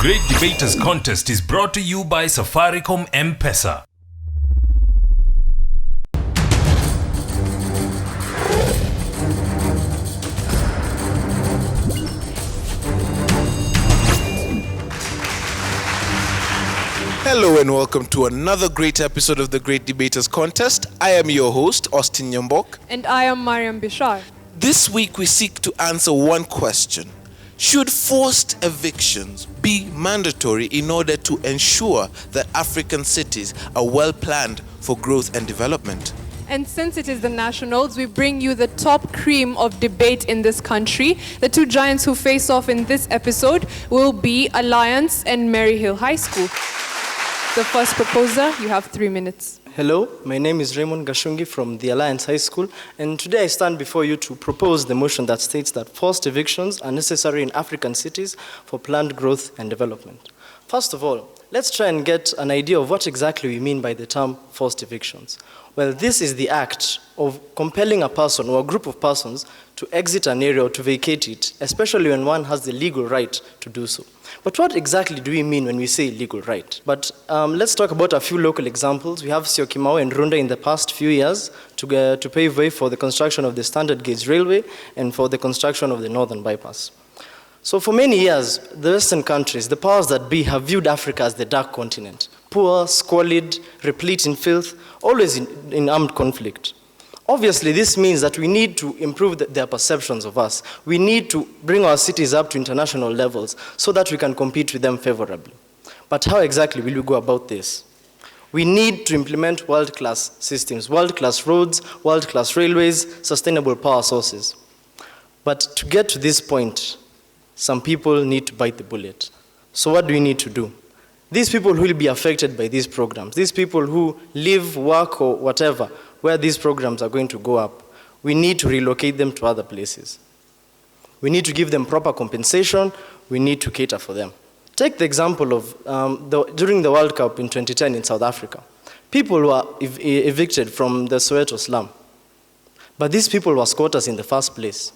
Great Debaters Contest is brought to you by Safaricom M-Pesa. Hello and welcome to another great episode of the Great Debaters Contest. I am your host, Austin Nyambok. And I am Mariam Bishar. This week we seek to answer one question. Should forced evictions be mandatory in order to ensure that African cities are well planned for growth and development? And since it is the Nationals, we bring you the top cream of debate in this country. The two giants who face off in this episode will be Alliance and Maryhill High School. The first proposer, you have 3 minutes. Hello, my name is Raymond Gashungi from the Alliance High School, and today I stand before you to propose the motion that states that forced evictions are necessary in African cities for planned growth and development. First of all, let's try and get an idea of what exactly we mean by the term forced evictions. Well, this is the act of compelling a person or a group of persons to exit an area or to vacate it, especially when one has the legal right to do so. But what exactly do we mean when we say legal right? But let's talk about a few local examples. We have Syokimau and Runda in the past few years to pave way for the construction of the standard gauge railway and for the construction of the northern bypass. So for many years, the Western countries, the powers that be, have viewed Africa as the dark continent. Poor, squalid, replete in filth, always in armed conflict. Obviously, this means that we need to improve their perceptions of us. We need to bring our cities up to international levels so that we can compete with them favorably. But how exactly will we go about this? We need to implement world-class systems, world-class roads, world-class railways, sustainable power sources. But to get to this point, some people need to bite the bullet. So what do we need to do? These people who will be affected by these programs, these people who live, work, or whatever, where these programs are going to go up, we need to relocate them to other places. We need to give them proper compensation. We need to cater for them. Take the example of during the World Cup in 2010 in South Africa. People were evicted from the Soweto slum. But these people were squatters in the first place.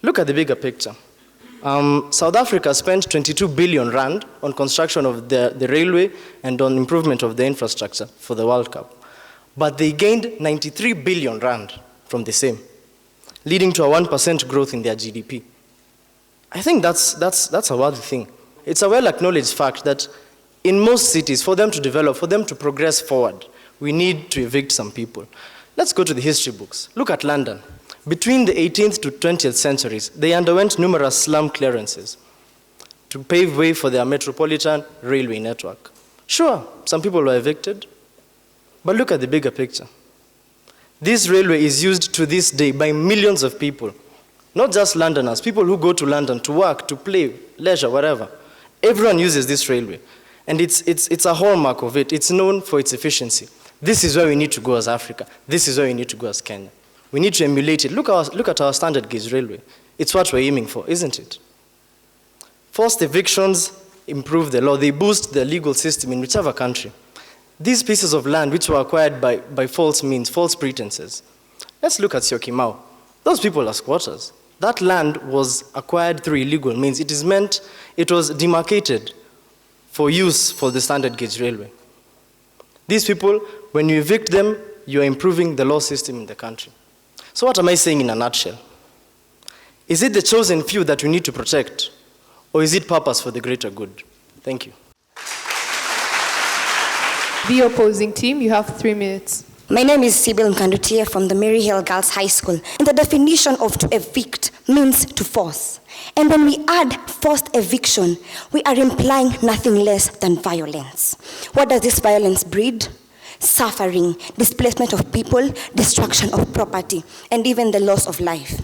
Look at the bigger picture. South Africa spent 22 billion rand on construction of the railway and on improvement of the infrastructure for the World Cup. But they gained 93 billion rand from the same, leading to a 1% growth in their GDP. I think that's a worthy thing. It's a well-acknowledged fact that in most cities, for them to develop, for them to progress forward, we need to evict some people. Let's go to the history books. Look at London. Between the 18th to 20th centuries, they underwent numerous slum clearances to pave way for their metropolitan railway network. Sure, some people were evicted, but look at the bigger picture. This railway is used to this day by millions of people, not just Londoners, people who go to London to work, to play, leisure, whatever. Everyone uses this railway, and it's a hallmark of it. It's known for its efficiency. This is where we need to go as Africa. This is where we need to go as Kenya. We need to emulate it. Look at our standard gauge railway. It's what we're aiming for, isn't it? Forced evictions improve the law. They boost the legal system in whichever country. These pieces of land which were acquired by false means, false pretenses. Let's look at Syokimau. Those people are squatters. That land was acquired through illegal means. It was demarcated for use for the standard gauge railway. These people, when you evict them, you're improving the law system in the country. So what am I saying in a nutshell? Is it the chosen few that we need to protect, or is it purpose for the greater good? Thank you. The opposing team, you have 3 minutes. My name is Sibyl Mkandutia from the Maryhill Girls High School. And the definition of to evict means to force. And when we add forced eviction, we are implying nothing less than violence. What does this violence breed? Suffering, displacement of people, destruction of property, and even the loss of life.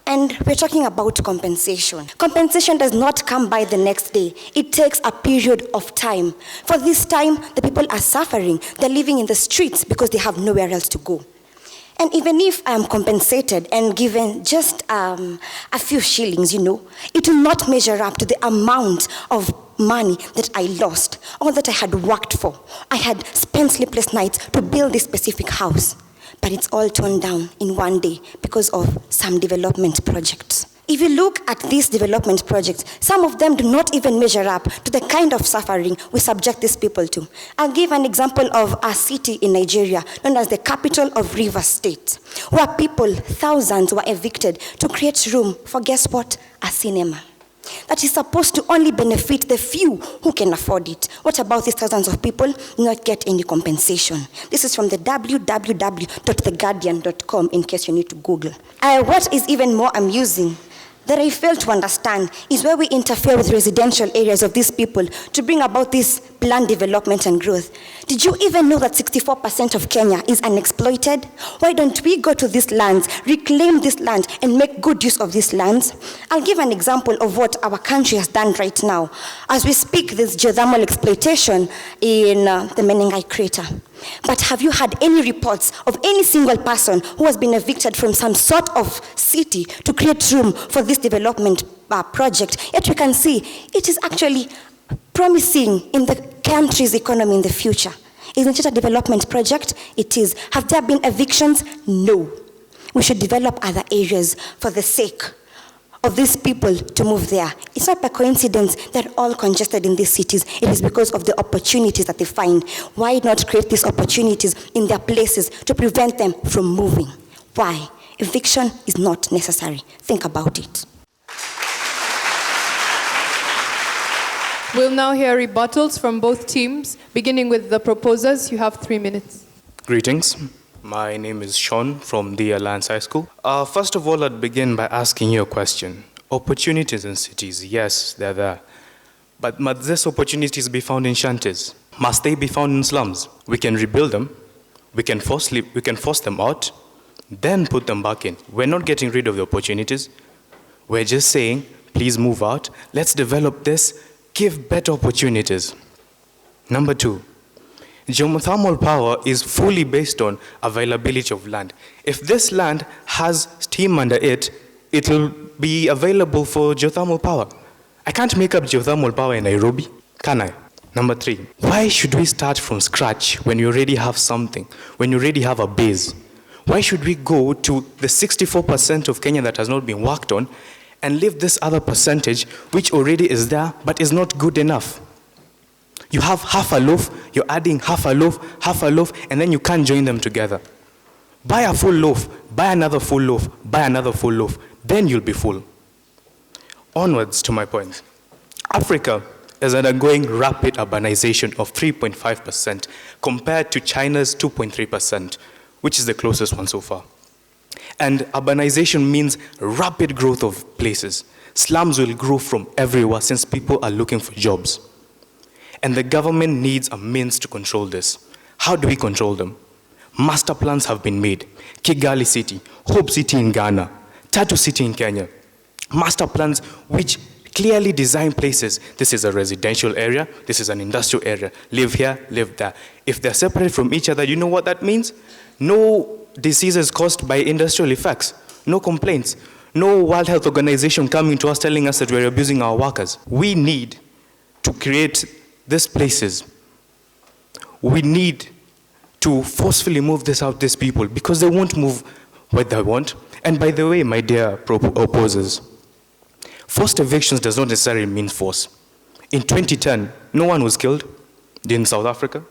And we're talking about compensation. Compensation does not come by the next day. It takes a period of time. For this time, the people are suffering. They're living in the streets because they have nowhere else to go. And even if I am compensated and given just a few shillings, it will not measure up to the amount of money that I lost, all that I had worked for. I had spent sleepless nights to build this specific house. But it's all torn down in one day because of some development projects. If you look at these development projects, some of them do not even measure up to the kind of suffering we subject these people to. I'll give an example of a city in Nigeria known as the capital of Rivers State, where people, thousands, were evicted to create room for, guess what, a cinema that is supposed to only benefit the few who can afford it. What about these thousands of people do not get any compensation? This is from the www.theguardian.com in case you need to Google. What is even more amusing that I fail to understand is where we interfere with residential areas of these people to bring about this planned development and growth. Did you even know that 64% of Kenya is unexploited? Why don't we go to these lands, reclaim this land, and make good use of these lands? I'll give an example of what our country has done right now. As we speak, there's geothermal exploitation in the Menengai crater. But have you had any reports of any single person who has been evicted from some sort of city to create room for this development project? Yet we can see it is actually promising in the country's economy in the future. Isn't it a development project? It is. Have there been evictions? No. We should develop other areas for the sake of these people to move there. It's not by coincidence they're all congested in these cities. It is because of the opportunities that they find. Why not create these opportunities in their places to prevent them from moving? Why? Eviction is not necessary. Think about it. We'll now hear rebuttals from both teams, beginning with the proposers. You have 3 minutes. Greetings. My name is Sean from the Alliance High School. First of all, I'd begin by asking you a question. Opportunities in cities, yes, they're there. But must these opportunities be found in shanties? Must they be found in slums? We can rebuild them, we can force them out, then put them back in. We're not getting rid of the opportunities. We're just saying, please move out, let's develop this, give better opportunities. Number 2. Geothermal power is fully based on availability of land. If this land has steam under it, it will be available for geothermal power. I can't make up geothermal power in Nairobi, can I? Number 3, why should we start from scratch when you already have something, when you already have a base? Why should we go to the 64% of Kenya that has not been worked on and leave this other percentage which already is there but is not good enough? You have half a loaf, you're adding half a loaf, and then you can't join them together. Buy a full loaf, buy another full loaf, buy another full loaf, then you'll be full. Onwards to my point. Africa is undergoing rapid urbanization of 3.5% compared to China's 2.3%, which is the closest one so far. And urbanization means rapid growth of places. Slums will grow from everywhere since people are looking for jobs. And the government needs a means to control this. How do we control them? Master plans have been made. Kigali City, Hope City in Ghana, Tatu City in Kenya. Master plans which clearly design places. This is a residential area, this is an industrial area. Live here, live there. If they're separate from each other, you know what that means? No diseases caused by industrial effects, no complaints, no World Health Organization coming to us telling us that we're abusing our workers. We need to create these places. We need to forcefully move this out, these people, because they won't move what they want. And by the way, my dear opposers, forced evictions does not necessarily mean force. In 2010, no one was killed in South Africa.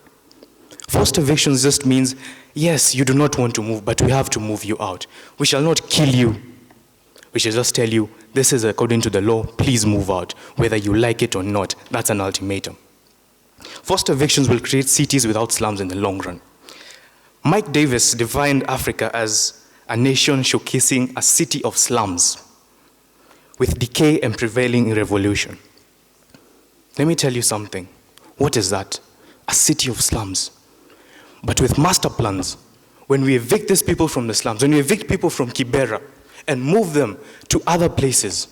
Forced evictions just means, yes, you do not want to move, but we have to move you out. We shall not kill you. We shall just tell you, this is according to the law, please move out, whether you like it or not. That's an ultimatum. Forced evictions will create cities without slums in the long run. Mike Davis defined Africa as a nation showcasing a city of slums with decay and prevailing revolution. Let me tell you something. What is that? A city of slums. But with master plans, when we evict these people from the slums, when we evict people from Kibera and move them to other places,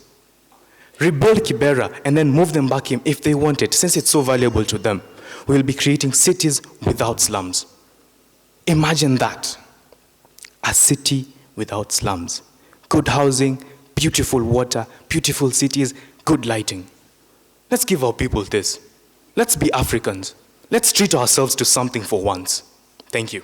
rebuild Kibera and then move them back in if they want it, since it's so valuable to them, we will be creating cities without slums. Imagine that. A city without slums. Good housing, beautiful water, beautiful cities, good lighting. Let's give our people this. Let's be Africans. Let's treat ourselves to something for once. Thank you.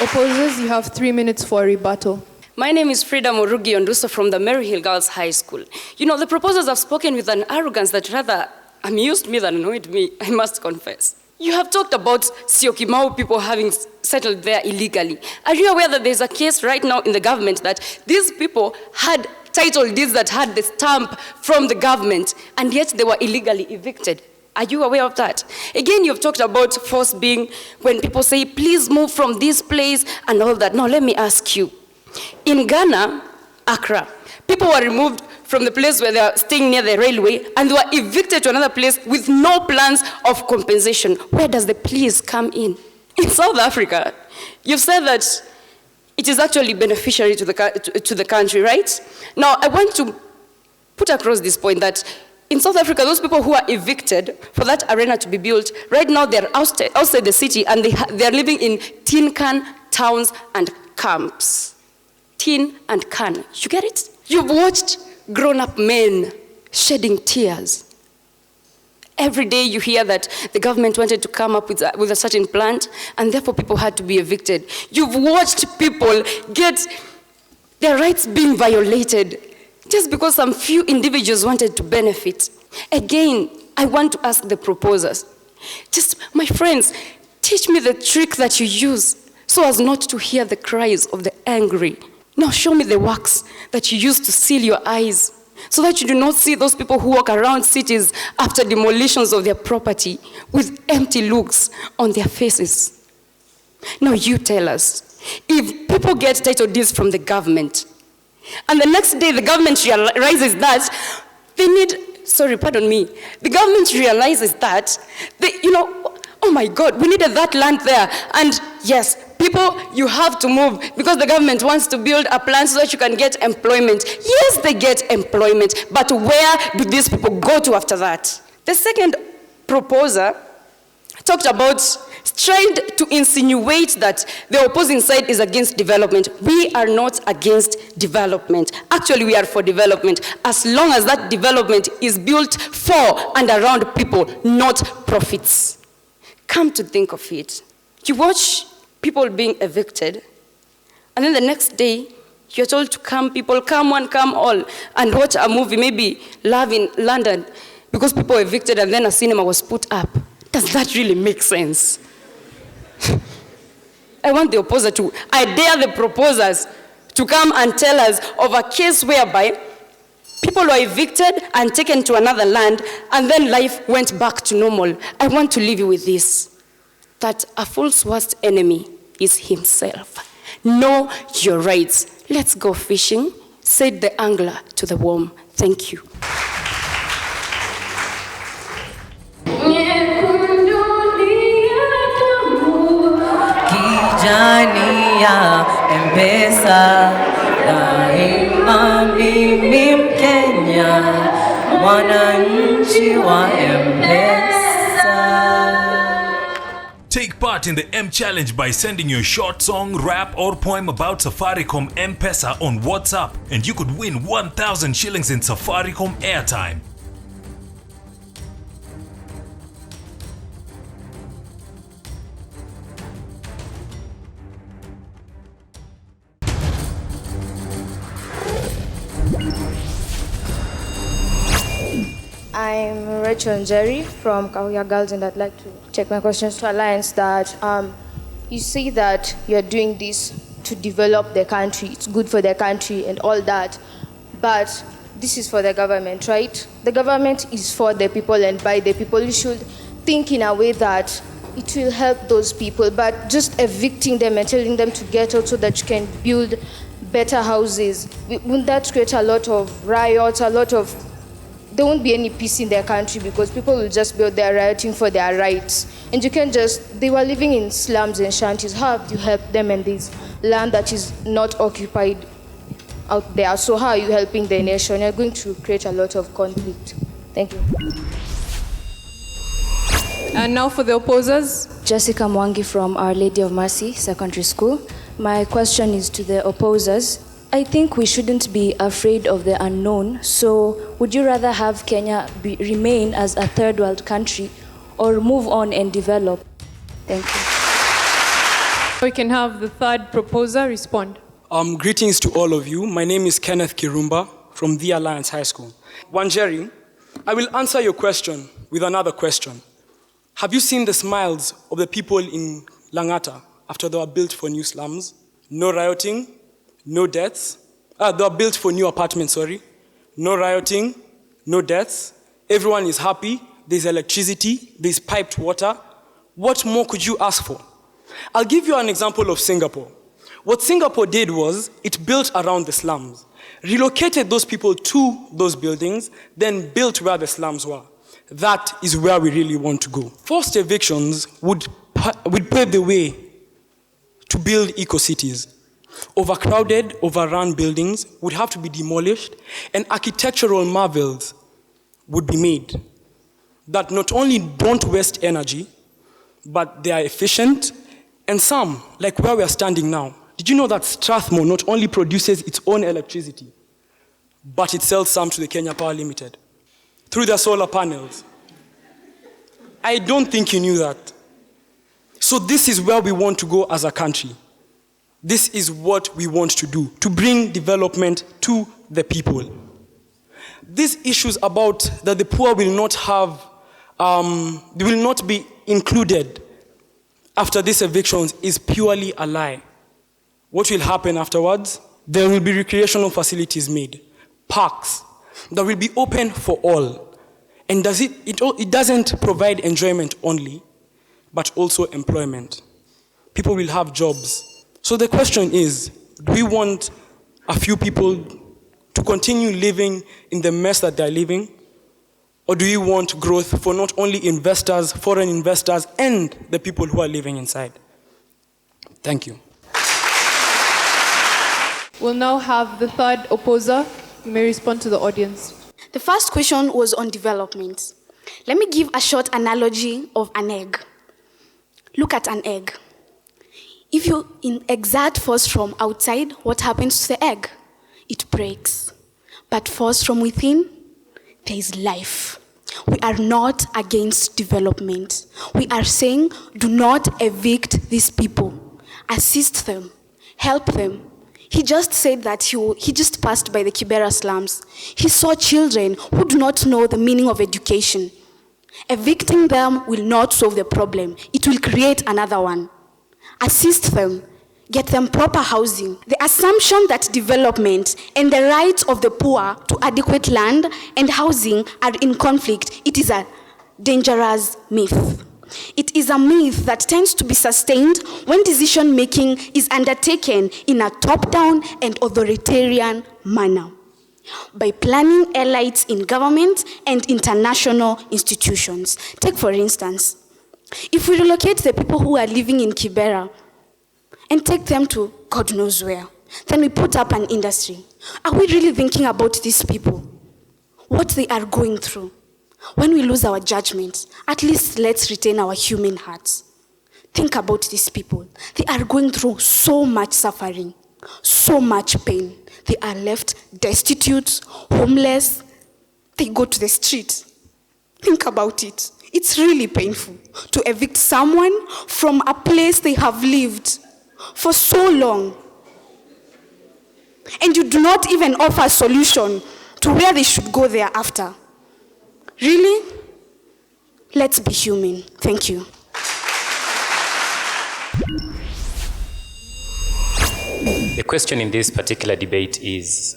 Opposers, you have 3 minutes for a rebuttal. My name is Frida Morugi Onduso from the Maryhill Girls High School. You know, the proposals have spoken with an arrogance that rather amused me than annoyed me, I must confess. You have talked about Syokimau people having settled there illegally. Are you aware that there's a case right now in the government that these people had title deeds that had the stamp from the government, and yet they were illegally evicted? Are you aware of that? Again, you've talked about force being when people say, please move from this place and all that. Now, let me ask you. In Ghana, Accra, people were removed from the place where they were staying near the railway and they were evicted to another place with no plans of compensation. Where does the please come in? In South Africa, you've said that it is actually beneficiary to the country, right? Now, I want to put across this point that in South Africa, those people who are evicted for that arena to be built, right now they're outside the city and they're living in tin can towns and camps. Tin and can. You get it? You've watched grown-up men shedding tears. Every day you hear that the government wanted to come up with a certain plan, and therefore people had to be evicted. You've watched people get their rights being violated just because some few individuals wanted to benefit. Again, I want to ask the proposers, just, my friends, teach me the trick that you use so as not to hear the cries of the angry. Now show me the wax that you use to seal your eyes so that you do not see those people who walk around cities after demolitions of their property with empty looks on their faces. Now you tell us, if people get title deeds from the government, and the next day the government realizes that they need, the government realizes that, oh my God, we needed that land there, and yes, people, you have to move because the government wants to build a plan so that you can get employment. Yes, they get employment, but where do these people go to after that? The second proposer talked about, tried to insinuate that the opposing side is against development. We are not against development. Actually, we are for development, as long as that development is built for and around people, not profits. Come to think of it, you watch people being evicted, and then the next day, you're told to come, people, come one, come all, and watch a movie, maybe Love in London, because people were evicted and then a cinema was put up. Does that really make sense? I want the opposer to, I dare the proposers to come and tell us of a case whereby people were evicted and taken to another land, and then life went back to normal. I want to leave you with this, that a fool's worst enemy is himself. Know your rights. Let's go fishing, said the angler to the worm. Thank you. Kijania M-Pesa daima mimi Mkenya mwananchi wa M-Pesa. Take part in the M Challenge by sending your short song, rap or poem about Safaricom M-Pesa on WhatsApp, and you could win 1,000 shillings in Safaricom airtime. I'm Rachel Njeri from Maryhill Girls, and I'd like to take my questions to Alliance that you say that you're doing this to develop the country, it's good for the country and all that, but this is for the government, right? The government is for the people and by the people. You should think in a way that it will help those people, but just evicting them and telling them to get out so that you can build better houses, wouldn't that create a lot of riots, there won't be any peace in their country because people will just be out there rioting for their rights. And you can they were living in slums and shanties. How have you helped them in this land that is not occupied out there? So how are you helping the nation? You're going to create a lot of conflict. Thank you. And now for the opposers. Jessica Mwangi from Our Lady of Mercy Secondary School. My question is to the opposers. I think we shouldn't be afraid of the unknown. So would you rather have Kenya remain as a third world country or move on and develop? Thank you. We can have the third proposer respond. Greetings to all of you. My name is Kenneth Kirumba from The Alliance High School. Wanjeri, I will answer your question with another question. Have you seen the smiles of the people in Langata after they were built for new slums? No rioting, no deaths. They were built for new apartments, sorry. No rioting, no deaths. Everyone is happy. There's electricity, there's piped water. What more could you ask for? I'll give you an example of Singapore. What Singapore did was it built around the slums, relocated those people to those buildings, then built where the slums were. That is where we really want to go. Forced evictions would pave the way to build eco-cities. Overcrowded, overrun buildings would have to be demolished, and architectural marvels would be made that not only don't waste energy, but they are efficient, and some, like where we are standing now. Did you know that Strathmore not only produces its own electricity, but it sells some to the Kenya Power Limited through their solar panels? I don't think you knew that. So this is where we want to go as a country. This is what we want to do, to bring development to the people. These issues about that the poor will not have, they will not be included after these evictions is purely a lie. What will happen afterwards? There will be recreational facilities made, parks that will be open for all. And it doesn't provide enjoyment only, but also employment. People will have jobs. So the question is, do we want a few people to continue living in the mess that they're living? Or do you want growth for not only investors, foreign investors, and the people who are living inside? Thank you. We'll now have the third opposer. You may respond to the audience. The first question was on development. Let me give a short analogy of an egg. Look at an egg. If you exert force from outside, what happens to the egg? It breaks. But force from within, there is life. We are not against development. We are saying, do not evict these people. Assist them. Help them. He just said that he just passed by the Kibera slums. He saw children who do not know the meaning of education. Evicting them will not solve the problem. It will create another one. Assist them. Get them proper housing. The assumption that development and the rights of the poor to adequate land and housing are in conflict, it is a dangerous myth. It is a myth that tends to be sustained when decision-making is undertaken in a top-down and authoritarian manner by planning elites in government and international institutions. Take, for instance, if we relocate the people who are living in Kibera and take them to God knows where, then we put up an industry. Are we really thinking about these people? What they are going through? When we lose our judgment, at least let's retain our human hearts. Think about these people. They are going through so much suffering, so much pain. They are left destitute, homeless. They go to the street. Think about it. It's really painful to evict someone from a place they have lived for so long. And you do not even offer a solution to where they should go thereafter. Really? Let's be human. Thank you. The question in this particular debate is,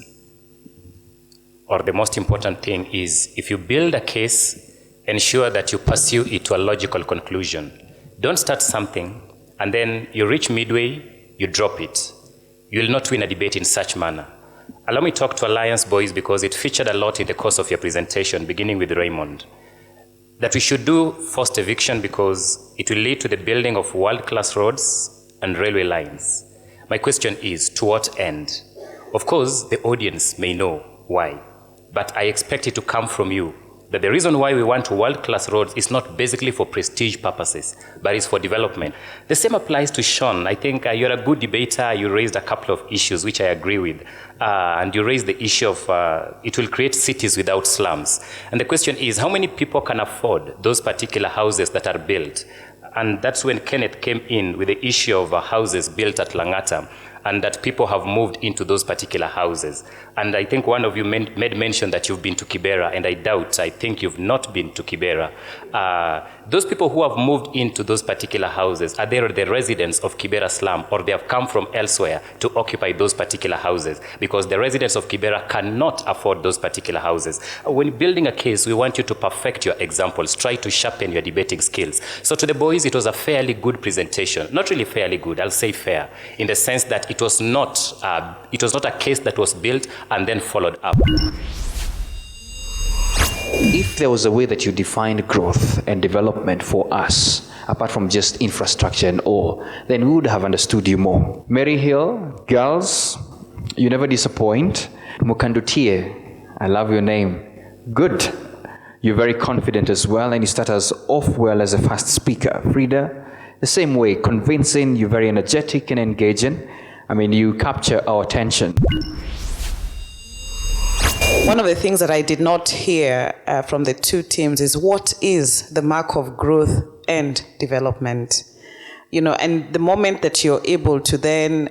or the most important thing is, if you build a case, ensure that you pursue it to a logical conclusion. Don't start something, and then you reach midway, you drop it. You will not win a debate in such manner. Allow me to talk to Alliance boys because it featured a lot in the course of your presentation, beginning with Raymond, that we should do forced eviction because it will lead to the building of world-class roads and railway lines. My question is, to what end? Of course, the audience may know why, but I expect it to come from you, that the reason why we want world-class roads is not basically for prestige purposes, but it's for development. The same applies to Sean. I think you're a good debater. You raised a couple of issues, which I agree with. And you raised the issue of it will create cities without slums. And the question is, how many people can afford those particular houses that are built? And that's when Kenneth came in with the issue of houses built at Langata. and that people have moved into those particular houses. And I think one of you made mention that you've been to Kibera, and I think you've not been to Kibera. Those people who have moved into those particular houses, are they the residents of Kibera slum, or they have come from elsewhere to occupy those particular houses? Because the residents of Kibera cannot afford those particular houses. When building a case, we want you to perfect your examples, try to sharpen your debating skills. So to the boys, it was a fairly good presentation. Not really fairly good, I'll say fair, in the sense that it was not a case that was built and then followed up. If there was a way that you defined growth and development for us, apart from just infrastructure and all, then we would have understood you more. Maryhill Girls, you never disappoint. Mukandutie, I love your name. Good. You're very confident as well, and you start us off well as a fast speaker. Frida, the same way, convincing, you're very energetic and engaging. I mean, you capture our attention. One of the things that I did not hear from the two teams is what is the mark of growth and development? You know, and the moment that you're able to then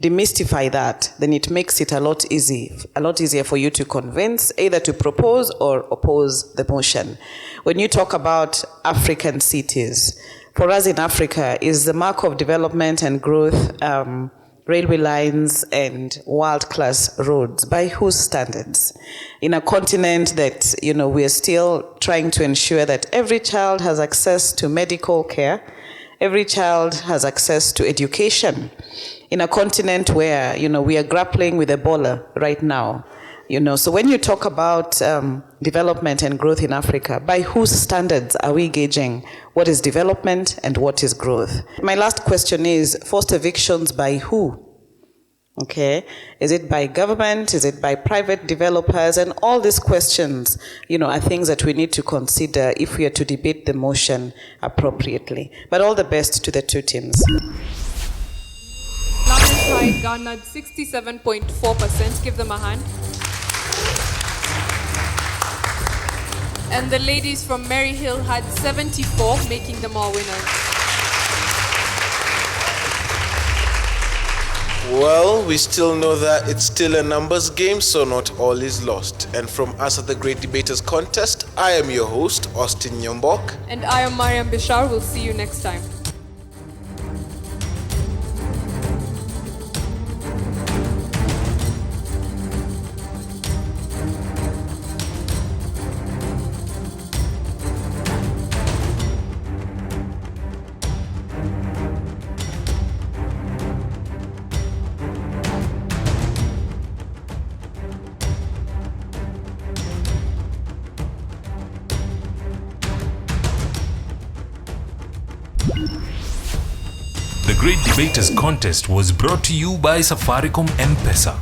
demystify that, then it makes it a lot easier for you to convince, either to propose or oppose the motion. When you talk about African cities, for us in Africa, is the mark of development and growth railway lines and world-class roads. By whose standards? In a continent that, you know, we are still trying to ensure that every child has access to medical care, every child has access to education. In a continent where, you know, we are grappling with Ebola right now. You know, so when you talk about development and growth in Africa, by whose standards are we gauging what is development and what is growth? My last question is, forced evictions by who? Okay, is it by government? Is it by private developers? And all these questions, you know, are things that we need to consider if we are to debate the motion appropriately. But all the best to the two teams. Lions High garnered 67.4%. Give them a hand. And the ladies from Maryhill had 74, making them all winners. Well, we still know that it's still a numbers game, so not all is lost. And from us at the Great Debaters Contest, I am your host, Austin Nyombok. And I am Mariam Bishar. We'll see you next time. The Great Debaters Contest was brought to you by Safaricom M-Pesa.